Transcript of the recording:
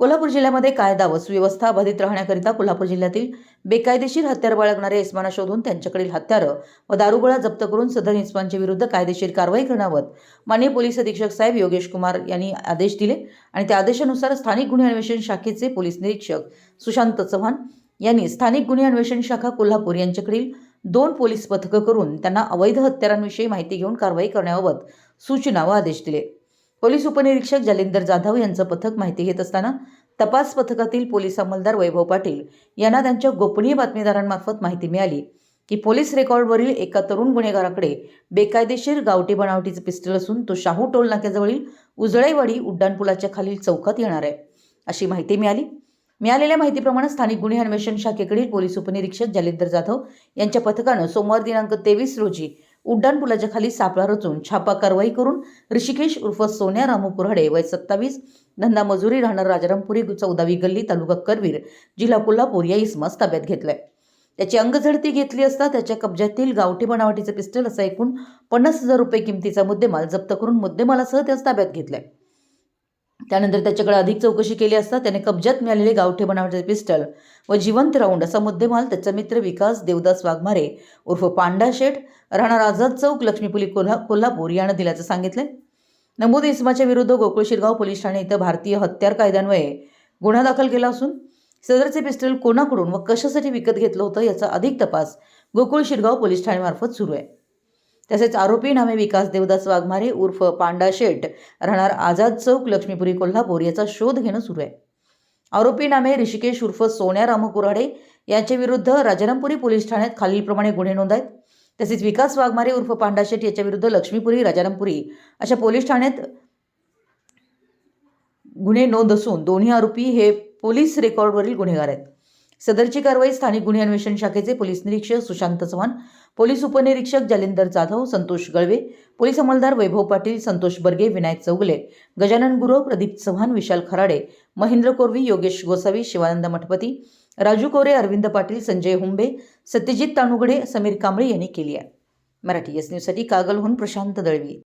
कोल्हापूर जिल्ह्यामध्ये कायदा व सुव्यवस्था बाधित राहण्याकरिता कोल्हापूर जिल्ह्यातील बेकायदेशीर हत्यार बाळगणारे इस्मांना शोधून त्यांच्याकडील हत्यारं व दारुगोळा जप्त करून सदर इस्मांच्या विरुद्ध कायदेशीर कारवाई करण्याबाबत माननीय पोलीस अधीक्षक साहेब योगेश कुमार यांनी आदेश दिले आणि त्या आदेशानुसार स्थानिक गुन्हे अन्वेषण शाखेचे पोलीस निरीक्षक सुशांत चव्हाण यांनी स्थानिक गुन्हे अन्वेषण शाखा कोल्हापूर यांच्याकडील 2 पोलीस पथकं करून त्यांना अवैध हत्यारांविषयी माहिती घेऊन कारवाई करण्याबाबत सूचना व आदेश दिले। पोलीस उपनिरीक्षक जालिंदर जाधव यांचं पथक माहिती घेत असताना तपास पथकातील पोलीस अंमलदार वैभव पाटील यांना त्यांच्या गोपनीय बातमीदारांमार्फत माहिती मिळाली की पोलीस रेकॉर्डवरील एका तरुण गुन्हेगाराकडे बेकायदेशीर गावठी बनावटीचे पिस्टल असून तो शाहू टोल नाक्याजवळील उजळईवाडी उड्डाणपुलाच्या खालील चौकात येणार आहे अशी माहिती मिळाली। मिळालेल्या माहितीप्रमाणे स्थानिक गुन्हे अन्वेषण शाखेकडील पोलीस उपनिरीक्षक जालिंदर जाधव यांच्या पथकानं सोमवार दिनांक 23 रोजी उड्डाणपुलाच्या खाली सापळा रचून छापा कारवाई करून ऋषिकेश उर्फ सोन्या रामू कुऱ्हाडे वय 27 धंदा मजुरी राहणार राजारामपुरी 14वी गल्ली तालुका करवीर जिल्हा कोल्हापूर या इसमास ताब्यात घेतलाय। त्याची अंगझडती घेतली असता त्याच्या कब्जातील गावठी बनावटीचे पिस्टल असा एकूण 50,000 रुपये किमतीचा मुद्देमाल जप्त करून मुद्देमालासह त्यास ताब्यात घेतलाय। त्यानंतर त्याच्याकडे अधिक चौकशी केली असता त्याने कब्जात मिळालेले गावठी बनावटीचे पिस्टल व जिवंत राऊंड असा मुद्देमाल त्याचा मित्र विकास देवदास वाघमारे उर्फ पांडा शेठ राहणार आझाद चौक लक्ष्मीपुरी कोल्हापूर यानं दिल्याचं सांगितलंय। नमूद इसमाच्या विरुद्ध गोकुळ शिरगाव पोलीस ठाणे इथं भारतीय हत्यार कायद्यान्वये गुन्हा दाखल केला असून सदरचे पिस्टल कोणाकडून व कशासाठी विकत घेतलं होतं याचा अधिक तपास गोकुळ शिरगाव पोलीस ठाण्यामार्फत सुरू आहे। तसेच आरोपी नामे विकास देवदास वाघमारे उर्फ पांडा शेठ राहणार आझाद चौक लक्ष्मीपुरी कोल्हापूर याचा शोध घेणं सुरू आहे। आरोपी नामे ऋषिकेश उर्फ सोन्या रामू कुऱ्हाडे यांच्या विरुद्ध राजारामपुरी पोलीस ठाण्यात खालीलप्रमाणे गुन्हे नोंद आहेत। तसेच विकास वाघमारे उर्फ पांडा शेठ याच्या विरुद्ध लक्ष्मीपुरी राजारामपुरी अशा पोलीस ठाण्यात गुन्हे नोंद असून दोन्ही आरोपी हे पोलीस रेकॉर्डवरील गुन्हेगार आहेत। सदरची कारवाई स्थानिक गुन्हे अन्वेषण शाखेचे पोलीस निरीक्षक सुशांत चव्हाण, पोलीस उपनिरीक्षक जालिंदर जाधव, संतोष गळवे, पोलीस अंमलदार वैभव पाटील, संतोष बर्गे, विनायक चौगले, गजानन गुरव, प्रदीप चव्हाण, विशाल खराडे, महेंद्र कोरवी, योगेश गोसावी, शिवानंद मठपती, राजू कोरे, अरविंद पाटील, संजय हुंबे, सत्यजित तानुगडे, समीर कांबळे यांनी केली आहे। मराठी एस न्यूजसाठी कागलहून प्रशांत दळवी।